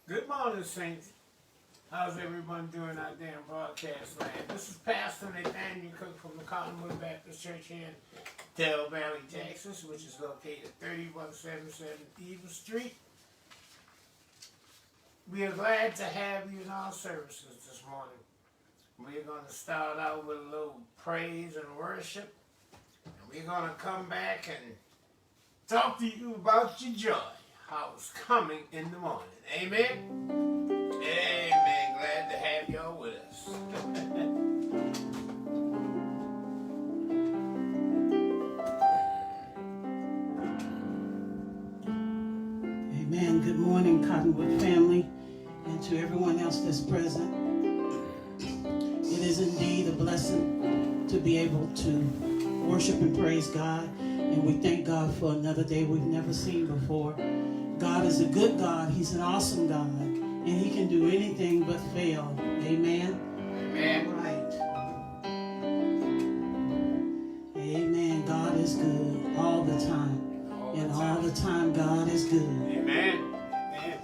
Good morning, Saints. How's everyone doing out there in broadcast land? This is Pastor Nathaniel Cook from the Cottonwood Baptist Church here in Valle, Texas, which is located at 3177 Eva Street. We are glad to have you in our services this morning. We're going to start out with a little praise and worship. And we're going to come back and talk to you about your joy, how it's coming in the morning. Amen? Amen. Glad to have y'all with us. Amen. Good morning, Cottonwood family, and to everyone else that's present. It is indeed a blessing to be able to worship and praise God, and we thank God for another day we've never seen before. God is a good God. He's an awesome God, and He can do anything but fail. Amen. Amen. All right. Amen. God is good all the time. And all the time, God is good. Amen. Amen.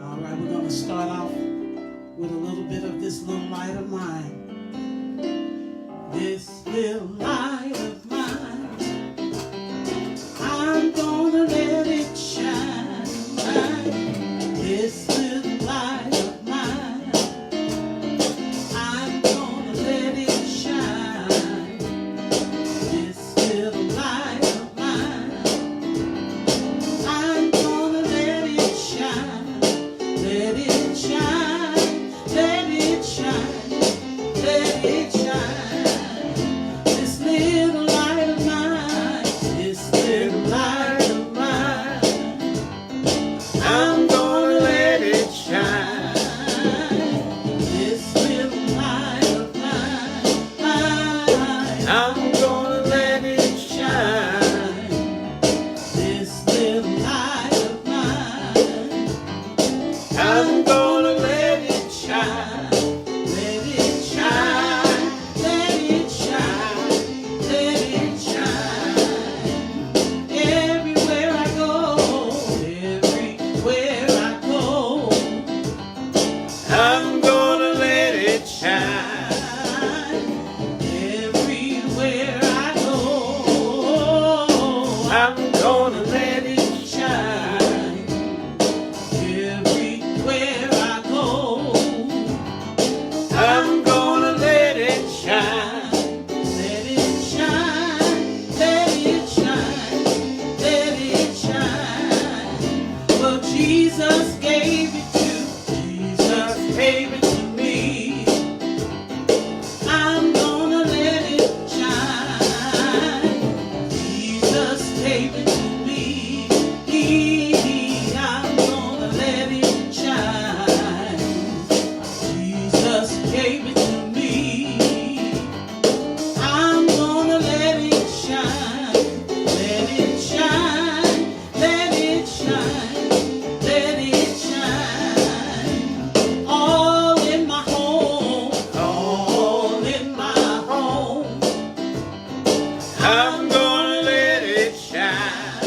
All right, we're going to start off with a little bit of this little light of mine. This little light of mine, I'm going to let it shine. This little light of mine, I'm going to let it shine. This little light of mine, I'm gonna let it shine, let it shine, let it shine, let it shine. This little light of mine, this little light of mine, I'm gonna let it shine. This little light of mine, I'm gonna let it shine. This little light of mine, I'm gonna let it shine. Let it shine, let it shine, let it shine. Everywhere I go, everywhere I go, I'm gonna let it shine. Everywhere I go, I'm gonna let it shine. Everywhere I go, I'm gonna let it shine. Let it shine, let it shine, let it shine. Well, Jesus gave it to me. I'm gonna let it shine. Jesus gave it to me. I'm gonna let it shine. Jesus gave it to me. I'm gonna let it shine. Let it shine. Let it shine. Let it shine. All in my home. All in my home. I'm gonna let it shine.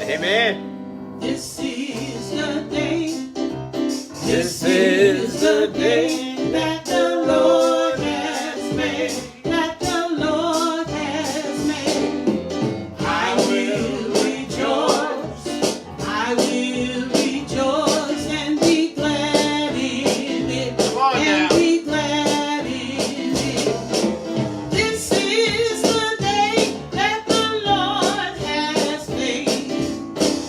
Amen. This is the day. This is the day that the Lord has made. That the Lord has made. I will rejoice. I will rejoice and be glad in it. Come on now. Be glad in it. This is the day that the Lord has made.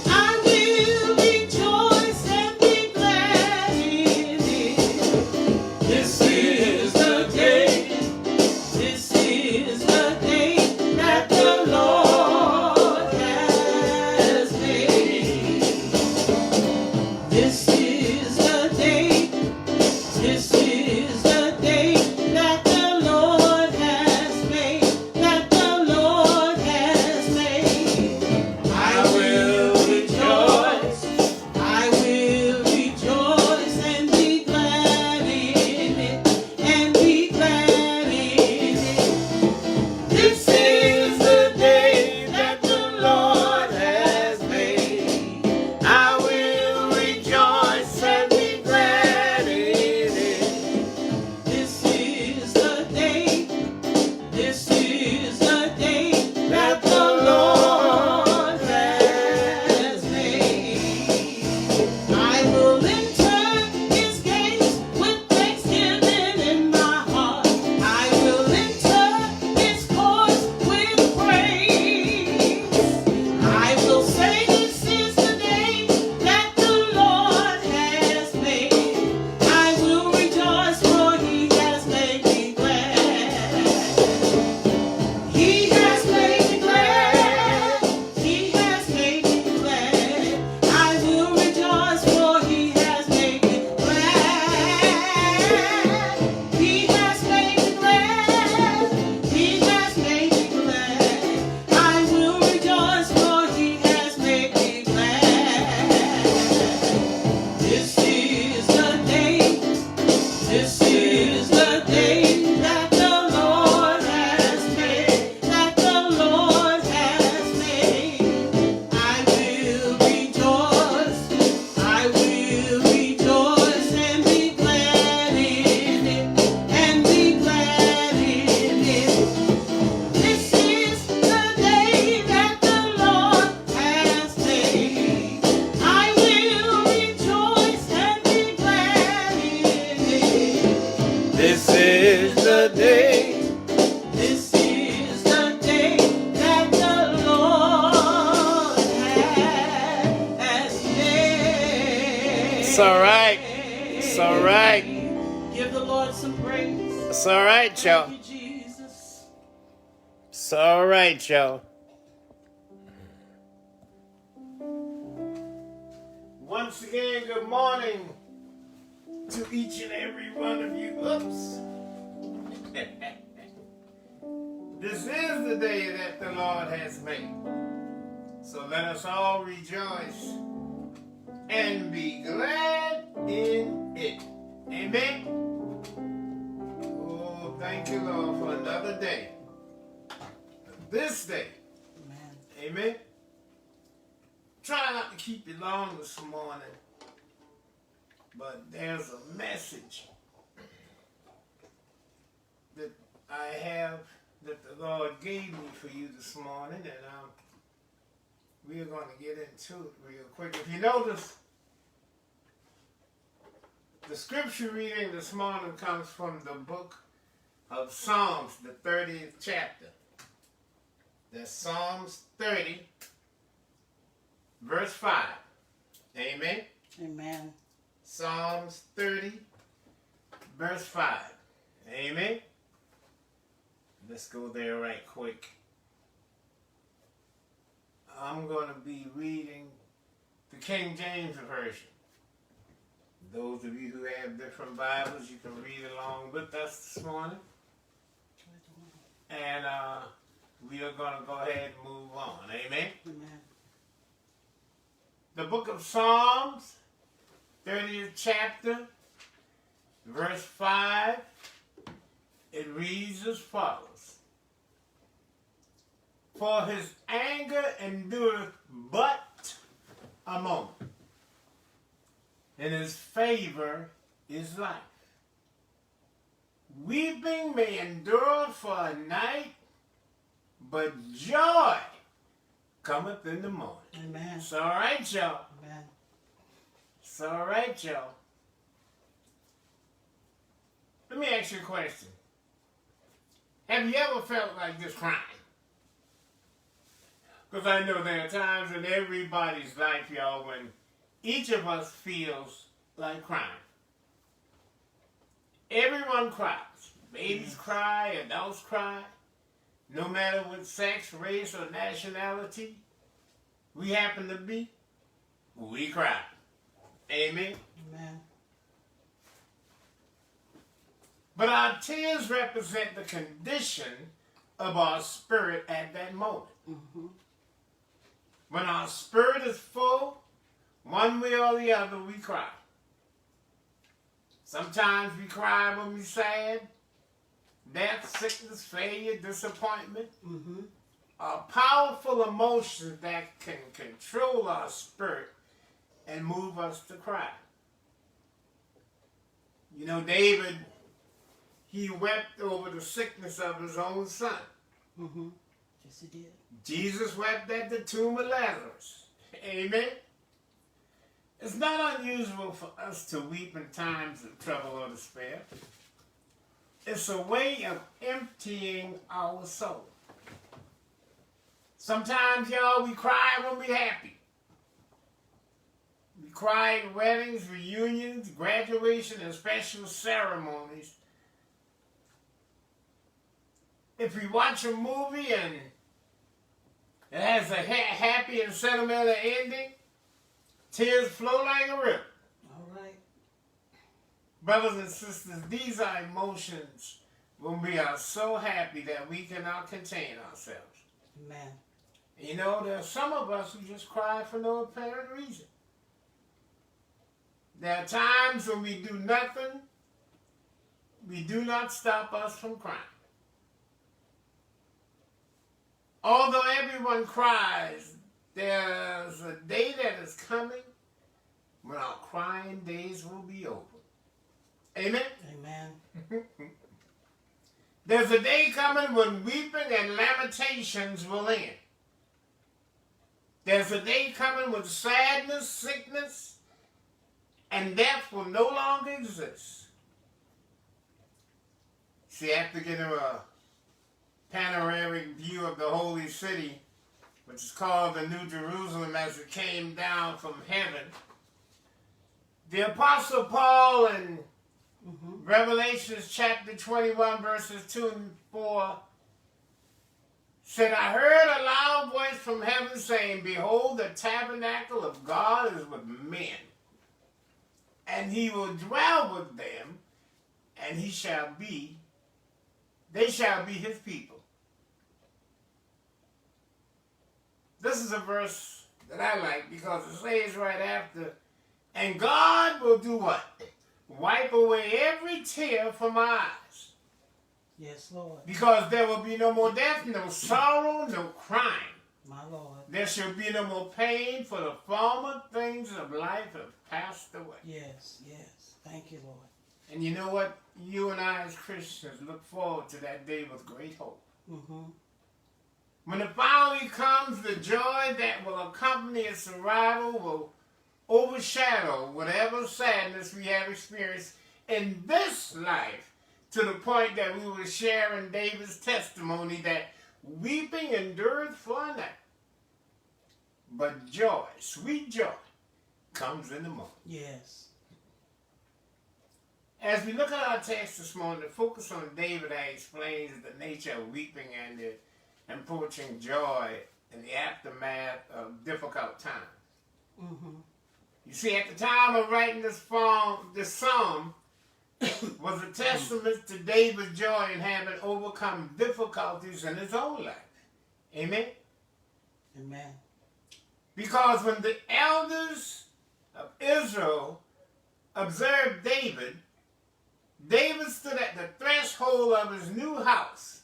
I will rejoice and be glad in it. This is the day. This is the day that the Lord has made. This is the day. This is the day that the Lord has made. That the Lord has made. I will rejoice. I will rejoice and be glad in it. And be glad in it. This is the day that the Lord has made. I will rejoice and be glad in it. This is the day. This is the day that the Lord has made. I will enter His gates with thanksgiving in my heart. I will enter His courts with praise. I will say this is the day that the Lord has made. I will rejoice, for He has made me glad. He has made me glad. He has made me glad. I will rejoice, for He has made me glad. He has made me glad. He has made me glad. I will rejoice, for He has made me glad. This is the day. This is the day that the Lord has made. That the Lord has made. I will rejoice. I will rejoice and be glad in it. And be glad in it. This is the day that the Lord has made. I will rejoice and be glad in it. This is the day. This is the day that the Lord has made. It's all right. It's all right. Give the Lord some praise. It's all right, y'all. Thank you, Jesus. It's all right, y'all. Once again, good morning to each and every one of you. Oops. This is the day that the Lord has made. So let us all rejoice and be glad in it. Amen. Oh, thank you, Lord, for another day. This day. Amen. Amen. Try not to keep you long this morning, but there's a message that I have that the Lord gave me for you this morning, and we are going to get into it real quick. If you notice, the scripture reading this morning comes from the book of Psalms, the 30th chapter. That's Psalms 30, verse 5. Amen. Amen. Psalms 30, verse 5. Amen. Let's go there right quick. I'm going to be reading the King James Version. Those of you who have different Bibles, you can read along with us this morning. And we are going to go ahead and move on. Amen. Amen. The book of Psalms, 30th chapter, verse 5, it reads as follows. For his anger endureth but a moment. And his favor is life. Weeping may endure for a night, but joy cometh in the morning. Amen. It's all right, y'all. Amen. It's all right, y'all. Let me ask you a question. Have you ever felt like just crying? Because I know there are times in everybody's life, y'all, when each of us feels like crying. Everyone cries. Babies cry, adults cry. No matter what sex, race, or nationality we happen to be, we cry. Amen? Amen. But our tears represent the condition of our spirit at that moment. Mm-hmm. When our spirit is full, one way or the other, we cry. Sometimes we cry when we're sad. Death, sickness, failure, disappointment are powerful emotions that can control our spirit and move us to cry. You know, David, he wept over the sickness of his own son. Mm-hmm. Yes, he did. Jesus wept at the tomb of Lazarus. Amen? It's not unusual for us to weep in times of trouble or despair. It's a way of emptying our soul. Sometimes, y'all, we cry when we're happy. We cry at weddings, reunions, graduation, and special ceremonies. If we watch a movie and it has a happy and sentimental ending, tears flow like a river. All right. Brothers and sisters, these are emotions when we are so happy that we cannot contain ourselves. Amen. You know, there are some of us who just cry for no apparent reason. There are times when we do nothing, we do not stop us from crying. Although everyone cries, there's a day that is coming when our crying days will be over. Amen? Amen. There's a day coming when weeping and lamentations will end. There's a day coming when sadness, sickness, and death will no longer exist. See, after getting a panoramic view of the holy city, which is called the New Jerusalem as it came down from heaven, the Apostle Paul in Revelations chapter 21 verses 2 and 4 said, I heard a loud voice from heaven saying, Behold, the tabernacle of God is with men, and he will dwell with them, and they shall be his people. This is a verse that I like because it says right after, and God will do what? Wipe away every tear from our eyes. Yes, Lord. Because there will be no more death, no sorrow, no crying. My Lord. There shall be no more pain, for the former things of life have passed away. Yes, yes. Thank you, Lord. And you know what? You and I as Christians look forward to that day with great hope. Mm-hmm. When it finally comes, the joy that will accompany its arrival will overshadow whatever sadness we have experienced in this life, to the point that we will share in David's testimony that weeping endureth for a night, but joy, sweet joy, comes in the morning. Yes. As we look at our text this morning, the focus on David explains the nature of weeping and the approaching joy in the aftermath of difficult times. Mm-hmm. You see, at the time of writing this psalm was a testament to David's joy in having overcome difficulties in his own life. Amen? Amen. Because when the elders of Israel observed David, David stood at the threshold of his new house,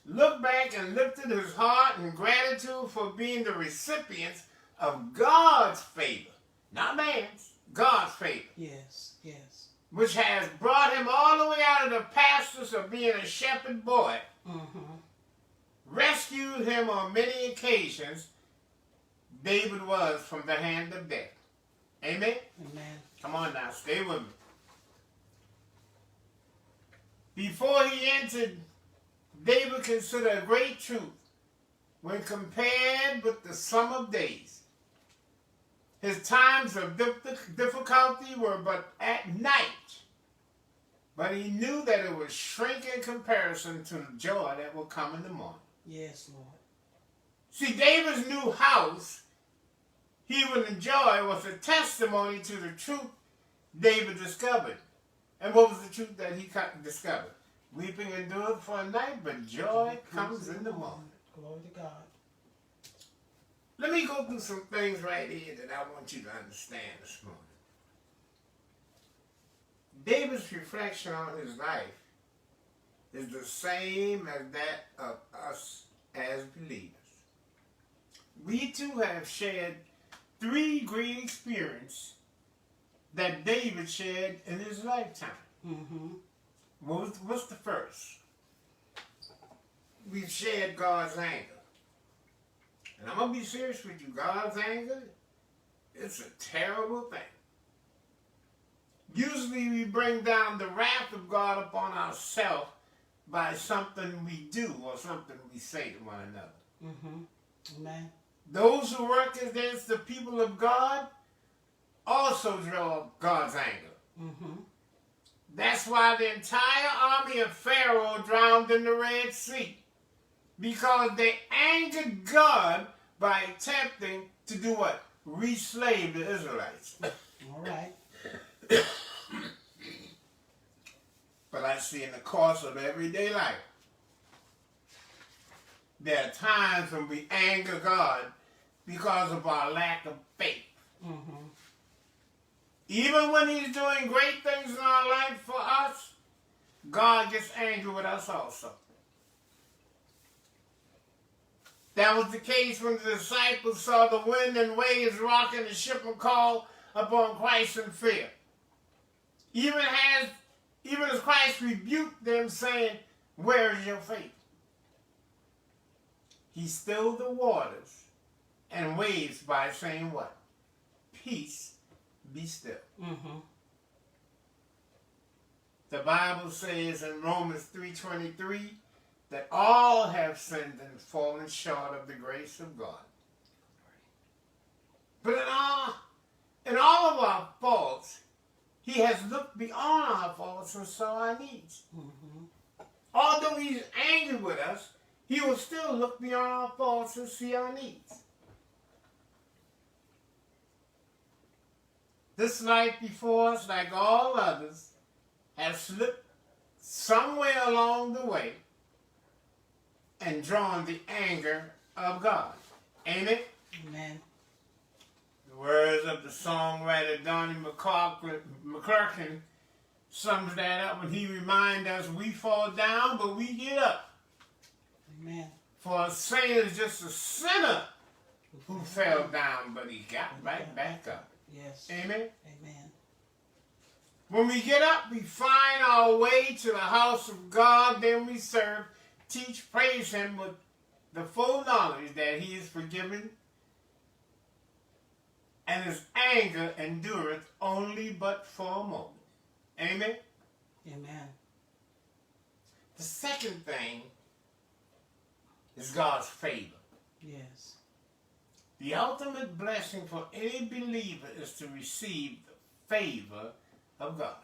looked back and lifted his heart in gratitude for being the recipient of God's favor, not man's, God's favor. Yes, yes. Which has brought him all the way out of the pastures of being a shepherd boy, rescued him on many occasions. David was from the hand of death. Amen? Amen. Come on now, stay with me. Before he entered, David considered a great truth when compared with the sum of days. His times of difficulty were but at night, but he knew that it would shrink in comparison to the joy that will come in the morning. Yes, Lord. See, David's new house he would enjoy was a testimony to the truth David discovered. And what was the truth that he discovered? Weeping endureth for a night, but joy comes in the morning. Glory to God. Let me go through some things right here that I want you to understand this morning. David's reflection on his life is the same as that of us as believers. We too have shared 3 great experiences that David shared in his lifetime. What's the first? We've shared God's anger. And I'm going to be serious with you. God's anger, it's a terrible thing. Usually we bring down the wrath of God upon ourselves by something we do or something we say to one another. Amen. Those who work against the people of God also draw God's anger. That's why the entire army of Pharaoh drowned in the Red Sea. Because they angered God by attempting to do what? Re-slave the Israelites. All right. But I see in the course of everyday life, there are times when we anger God because of our lack of faith. Even when he's doing great things in our life for us, God gets angry with us also. That was the case when the disciples saw the wind and waves rocking the ship and called upon Christ in fear. Even as Christ rebuked them, saying, "Where is your faith?" He stilled the waters and waves by saying what? Peace, be still. The Bible says in Romans 3:23 that all have sinned and fallen short of the grace of God. But in all of our faults, he has looked beyond our faults and saw our needs. Although he's angry with us, he will still look beyond our faults and see our needs. This life before us, like all others, has slipped somewhere along the way and drawn the anger of God. Ain't it? Amen. The words of the songwriter Donnie McClurkin sums that up when he reminds us we fall down, but we get up. Amen. For a saint is just a sinner who fell down, but he got right back up. Yes. Amen? Amen. When we get up, we find our way to the house of God, then we serve, teach, praise him with the full knowledge that he is forgiven and his anger endureth only but for a moment. Amen? Amen. The second thing is God's favor. Yes. The ultimate blessing for any believer is to receive the favor of God.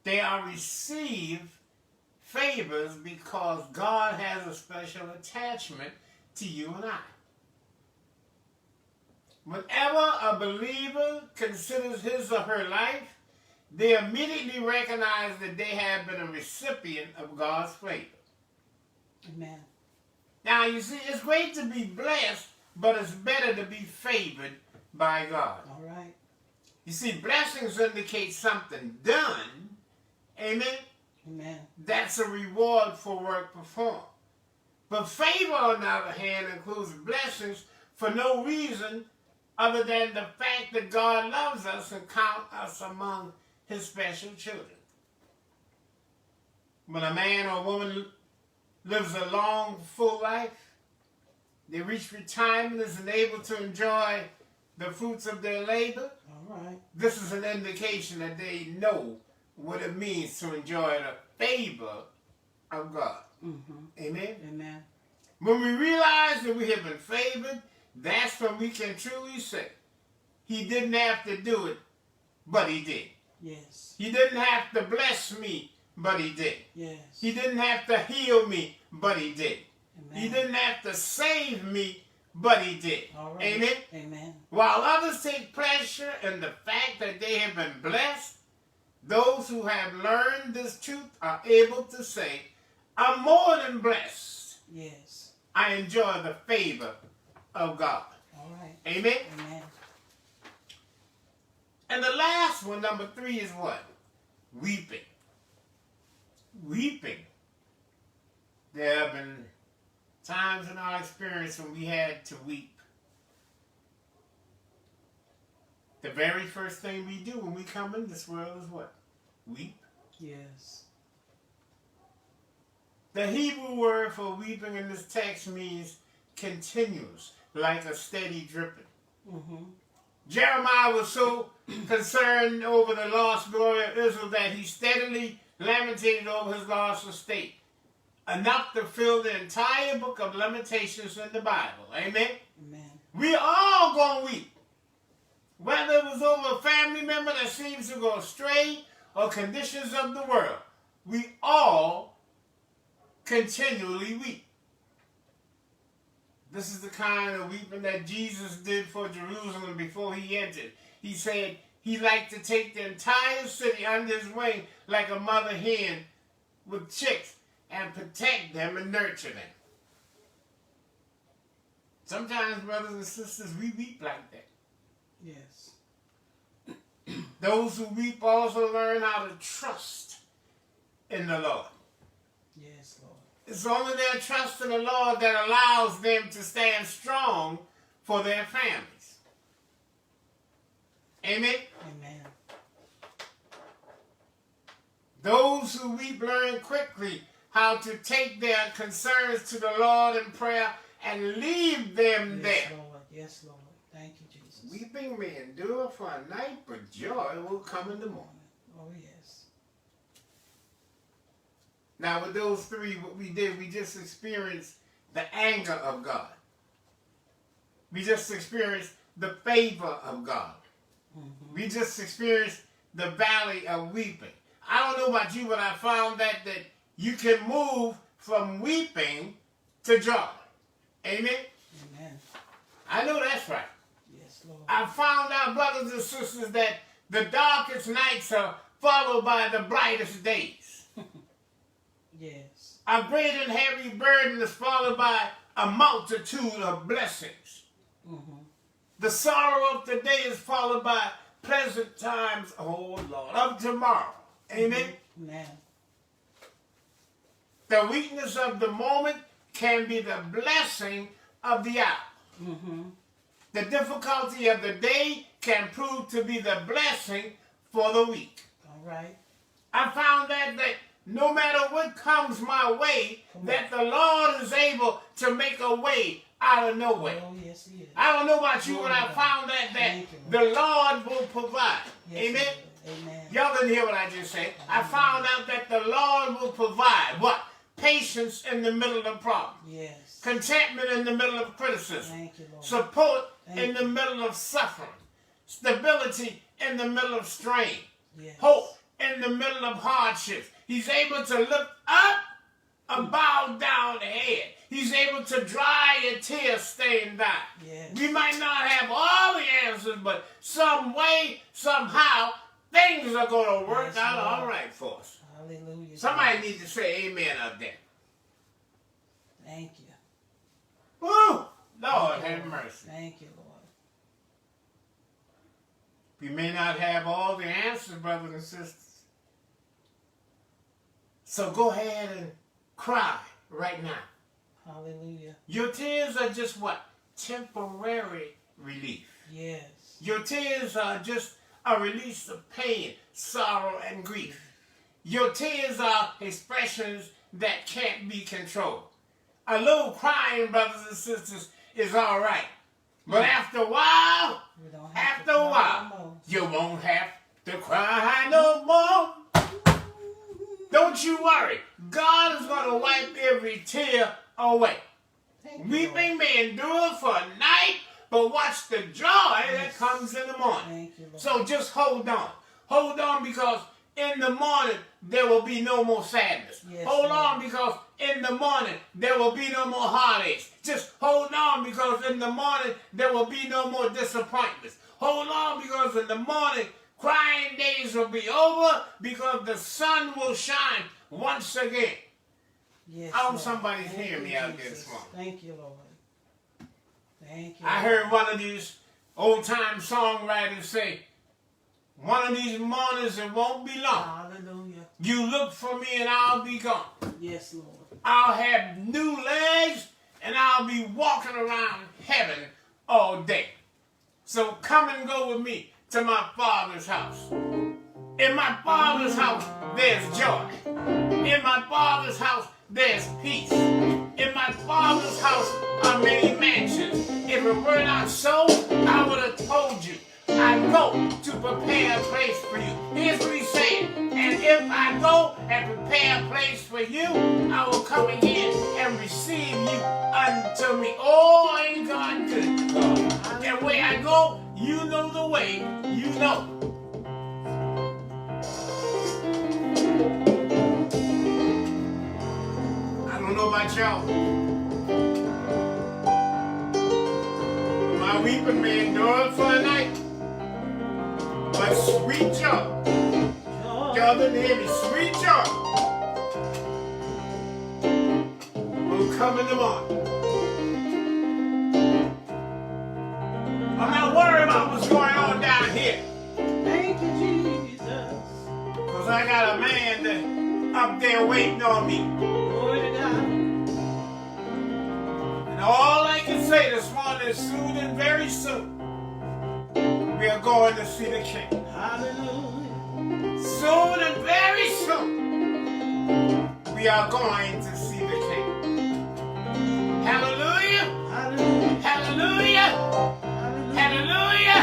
They are received favors because God has a special attachment to you and I. Whenever a believer considers his or her life, they immediately recognize that they have been a recipient of God's favor. Amen. Now, you see, it's great to be blessed, but it's better to be favored by God. All right. You see, blessings indicate something done. Amen? Amen. That's a reward for work performed. But favor, on the other hand, includes blessings for no reason other than the fact that God loves us and counts us among his special children. When a man or woman lives a long, full life, they reach retirement and is able to enjoy the fruits of their labor. All right. This is an indication that they know what it means to enjoy the favor of God. Mm-hmm. Amen? Amen. When we realize that we have been favored, that's when we can truly say, he didn't have to do it, but he did. Yes. He didn't have to bless me, but he did. Yes. He didn't have to heal me, but he did. Amen. He didn't have to save me, but he did. All right. Amen? Amen. While others take pleasure in the fact that they have been blessed, those who have learned this truth are able to say, I'm more than blessed. Yes. I enjoy the favor of God. All right. Amen? Amen. And the last one, number 3, is what? Weeping. Weeping. There have been times in our experience when we had to weep. The very first thing we do when we come in this world is what? Weep. Yes. The Hebrew word for weeping in this text means continuous, like a steady dripping. Mm-hmm. Jeremiah was so concerned over the lost glory of Israel that he steadily lamented over his lost estate, enough to fill the entire book of Lamentations in the Bible. Amen? Amen. We all going to weep. Whether it was over a family member that seems to go astray or conditions of the world, we all continually weep. This is the kind of weeping that Jesus did for Jerusalem before he entered. He said he liked to take the entire city under his wing like a mother hen with chicks and protect them and nurture them. Sometimes, brothers and sisters, we weep like that. Yes. Those who weep also learn how to trust in the Lord. Yes, Lord. It's only their trust in the Lord that allows them to stand strong for their families. Amen? Amen. Those who weep learn quickly how to take their concerns to the Lord in prayer and leave them there. Yes, Lord. Yes, Lord. Thank you, Jesus. Weeping may endure for a night, but joy will come in the morning. Oh, yes. Now, with those 3, what we did, we just experienced the anger of God. We just experienced the favor of God. Mm-hmm. We just experienced the valley of weeping. I don't know about you, but I found that you can move from weeping to joy. Amen? Amen. I know that's right. Yes, Lord. I found out, brothers and sisters, that the darkest nights are followed by the brightest days. Yes. A great and heavy burden is followed by a multitude of blessings. Mm-hmm. The sorrow of today is followed by pleasant times, oh Lord, of tomorrow. Amen? Amen. The weakness of the moment can be the blessing of the hour. Mm-hmm. The difficulty of the day can prove to be the blessing for the week. All right. I found that no matter what comes my way, that the Lord is able to make a way out of no way. Oh, yes, He is. I don't know about you, but I found that the Lord will provide. Yes, Amen? Amen. Y'all didn't hear what I just said. I found out that the Lord will provide what? Patience in the middle of the problem. Yes. Contentment in the middle of criticism. Thank you, Lord. Support Thank in the middle of suffering. Stability in the middle of strain. Yes. Hope in the middle of hardships. He's able to lift up a bowed down head. He's able to dry a tear-stained eye. Yes. We might not have all the answers, but some way, somehow, things are going to work Yes, out Lord. all right for us. Hallelujah. Somebody needs to say amen up there. Thank you. Woo! Lord, Thank you, have mercy. Thank you, Lord. We may not have all the answers, brothers and sisters. So go ahead and cry right now. Hallelujah. Your tears are just what? Temporary relief. Yes. Your tears are just a release of pain, sorrow, and grief. Your tears are expressions that can't be controlled. A little crying, brothers and sisters, is all right. But after a while, you won't have to cry no more. Don't you worry. God is going to wipe every tear away. Weeping may endure for a night, but watch the joy that comes in the morning. So just hold on. Hold on, because in the morning there will be no more sadness. Hold on, because in the morning there will be no more heartaches. Just hold on, because in the morning there will be no more disappointments. Hold on, because in the morning crying days will be over, because the sun will shine once again. Yes, I hope somebody's hearing me out there this morning. Thank you, Lord. Thank you. I heard one of these old-time songwriters say, one of these mornings it won't be long. Hallelujah. You look for me and I'll be gone. Yes, Lord. I'll have new legs and I'll be walking around heaven all day. So come and go with me to my Father's house. In my Father's house, there's joy. In my Father's house, there's peace. In my Father's house are many mansions. If it were not so, I would have told you. I go to prepare a place for you. Here's what he's saying. And if I go and prepare a place for you, I will come again and receive you unto me. Oh, ain't God good, God. And where I go, you know the way. You know. I don't know about y'all. My weeping may endure for a night, but sweet joy. Y'all didn't hear me. Sweet joy will come in the morning. I'm not worried about what's going on down here. Thank you, Jesus. Because I got a man that up there waiting on me. Glory to God. And all I can say this morning is soon and very soon, we are going to see the King. Hallelujah. Soon and very soon, we are going to see the King. Hallelujah! Hallelujah. Hallelujah! Hallelujah!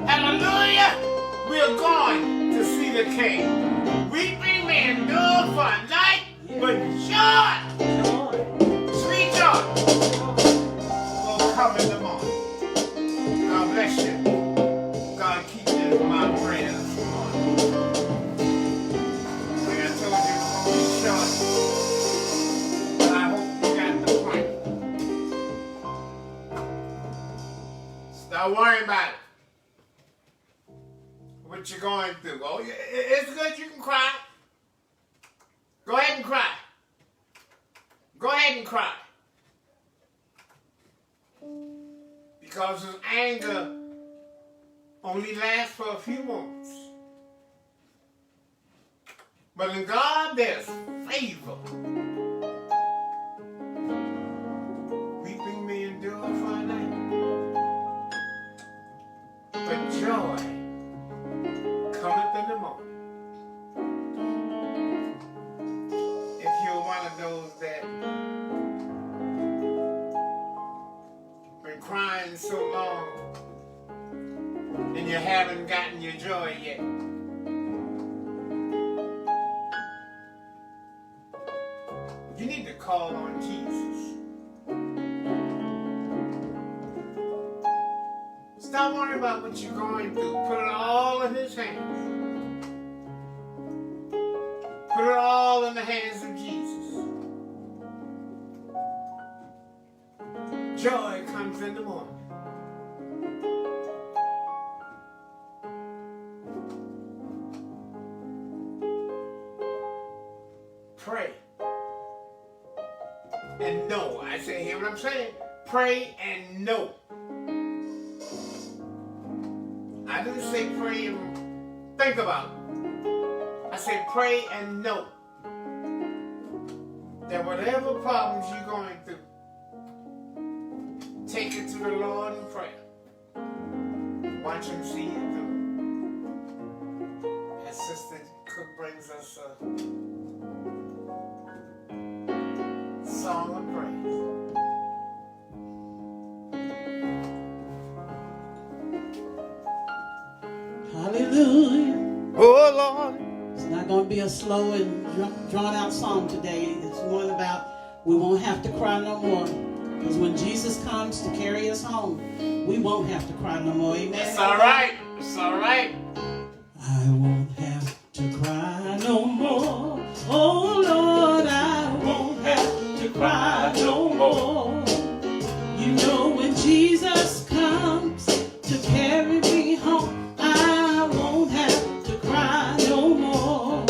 Hallelujah! We are going to see the King. Weeping may endure for a night, but joy, sweet joy, will come in the morning. God bless you. God keep you in my prayers. Like I told you, it's going to be short, but I hope you got the point. Stop worrying about it. What you're going through. Oh, yeah, it's good you can cry. Go ahead and cry. Go ahead and cry. Because his anger only lasts for a few moments. But in God, there's favor. Weeping may endure for a night, but joy cometh in the morning. If you're one of those that been crying so long and you haven't gotten your joy yet, you need to call on Jesus. Stop worrying about what you're going through. Put it all in his hands. Put it all in the hands of Jesus. Joy comes in the morning. Pray and know. I say, hear what I'm saying? Pray and know. I didn't say pray and think about it. I say pray and know that whatever problems you're going through, take it to the Lord in prayer. Watch him see you through. As Sister Cook brings us a song of praise. Hallelujah. Oh, Lord. It's not going to be a slow and drawn out song today. It's one about we won't have to cry no more. Because when Jesus comes to carry us home, we won't have to cry no more. Amen. It's all right. It's all right. I won't have to cry no more. Oh, Lord, I won't have to cry no more. You know when Jesus comes to carry me home, I won't have to cry no more. I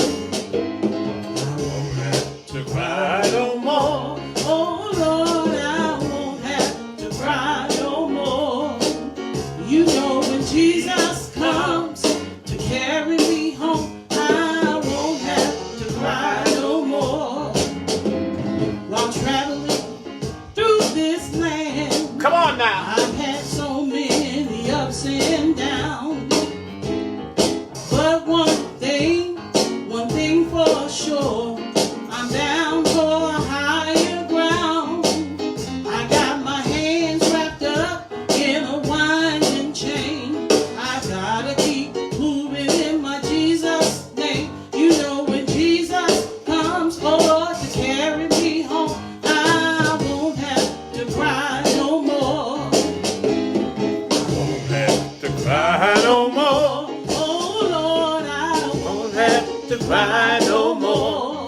won't have to cry no more. Oh Lord, I won't have to cry no more. You know when Jesus comes to carry me home, I won't have to cry no more. While traveling through this land, Come on now. I've had so many ups and downs. But one thing for sure, I'm down for a higher ground. I got my hands wrapped up in a winding chain. I gotta keep moving in my Jesus name. You know when Jesus comes, oh Lord, to carry me home, I won't have to cry no more. I won't have to cry no more. Oh Lord, I won't have to cry no more.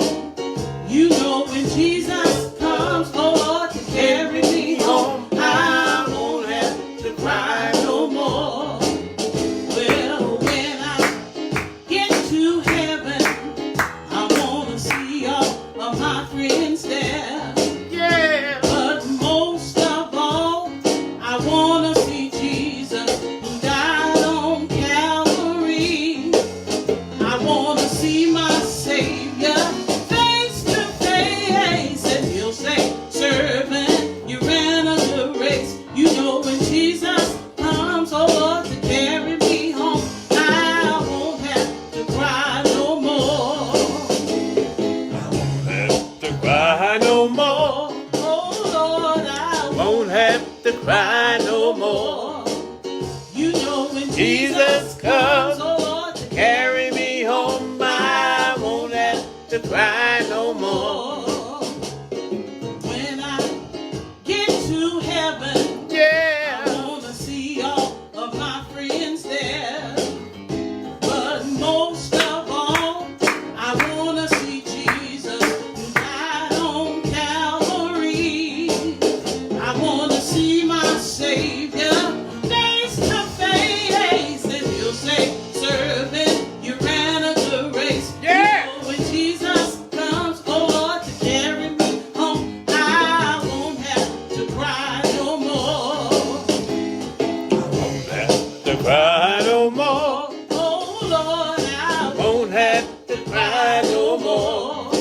You know when Jesus comes, oh Lord, to carry me home, I won't have to cry no more. Well, when I get to heaven, I want to see all of my friends there. Yeah. But most of all, I want to see Jesus who died on Calvary. I want to see my Savior face to face, and he'll say, servant, you ran a good race. You know when Jesus comes, oh Lord, to carry me home, I won't have to cry no more. I won't have to cry no more. Oh Lord, I won't have to cry no more. You know when Jesus comes, oh Lord, to carry me home, I won't have to cry no more. When I get to heaven, Yeah. I want to see all of my friends there. But most of all, I want to see Jesus who died on Calvary. I want to see my Savior face to face, and he'll say, servant, you ran a good race. Yeah. You know when Jesus comes, oh Lord, to carry me home, I won't have to cry no more. I won't have to cry no more. Oh Lord, I won't have to cry no more.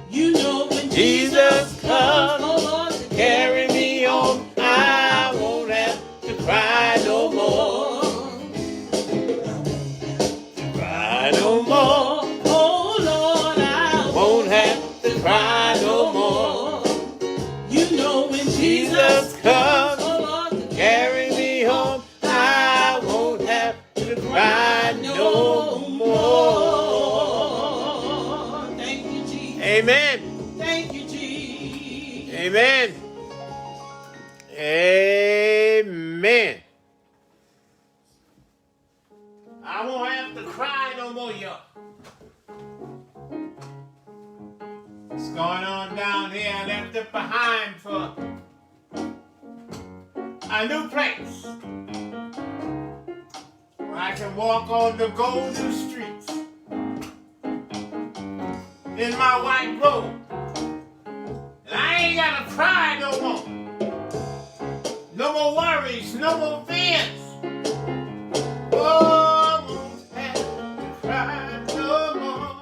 You know when Jesus comes, oh Lord, to carry me home, I won't have to cry no more. I won't have to cry no more. Oh Lord, I won't have to cry no more. You know when Jesus comes, oh Lord, to carry me home, I won't have to cry no more. Thank you, Jesus. Amen. Thank you, Jesus. Amen. Amen. I won't have to cry no more, y'all. What's going on down here? I left it behind for a new place where I can walk on the golden streets in my white robe. And I ain't gotta cry no more. No more worries, no more fears. Oh, I won't have to cry no more.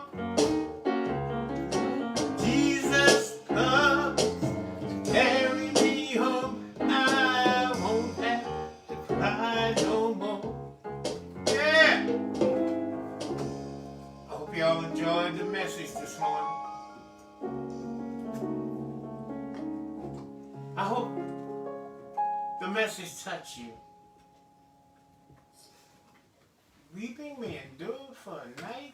Jesus comes to carry me home. I enjoyed the message this morning. I hope the message touched you. Weeping may endure for a night,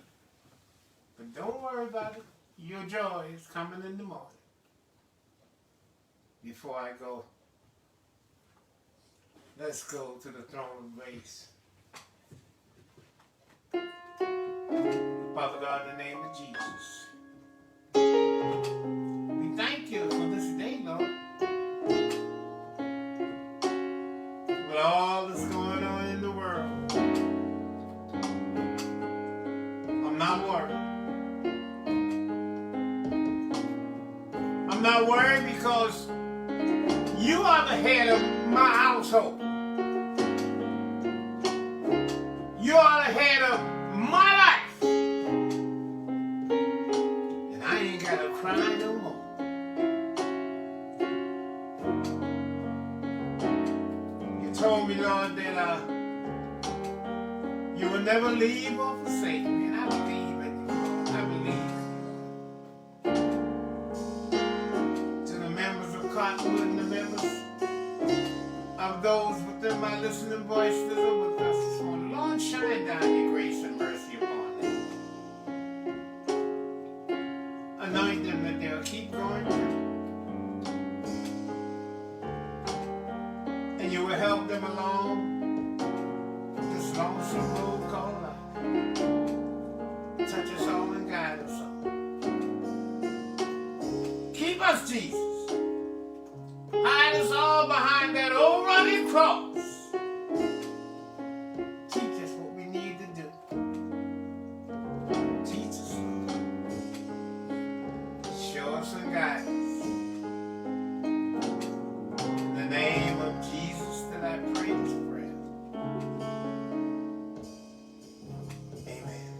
but don't worry about it. Your joy is coming in the morning. Before I go, let's go to the throne of grace. Father God, in the name of Jesus, we thank you for this day, Lord. With all that's going on in the world, I'm not worried. I'm not worried because you are the head of my household. You are the head of my life. And I ain't got to cry no more. You told me, Lord, that you will never leave or forsake me. And I believe it, Lord. I believe. To the members of Cottonwood and the members of those within my listening voice that are with us this morning, Lord, shine down your grace and mercy upon them. Anoint them that they'll keep going through. And you will help them along this lonesome road called life. Touch us all and guide us all. Keep us, Jesus. Hide us all behind that old rugged cross. Teach us what we need to do. Teach us, Lord. Show us and guide us. In the name of Jesus that I pray this prayer. Amen.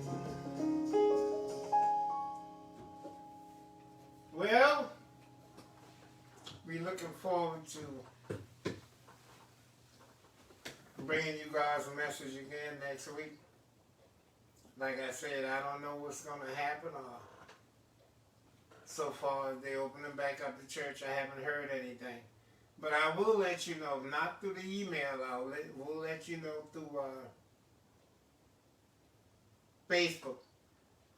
Well, we're looking forward to bringing you guys a message again next week. Like I said, I don't know what's going to happen. So far, they opening back up the church, I haven't heard anything. But I will let you know, not through the email, we'll let you know through Facebook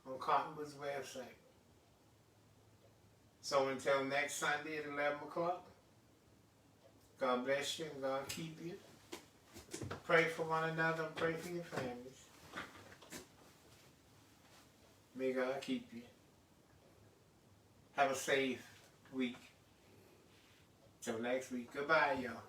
on Cottonwood's website. So until next Sunday at 11 o'clock, God bless you and God keep you. Pray for one another and pray for your families. May God keep you. Have a safe week. Till next week. Goodbye, y'all.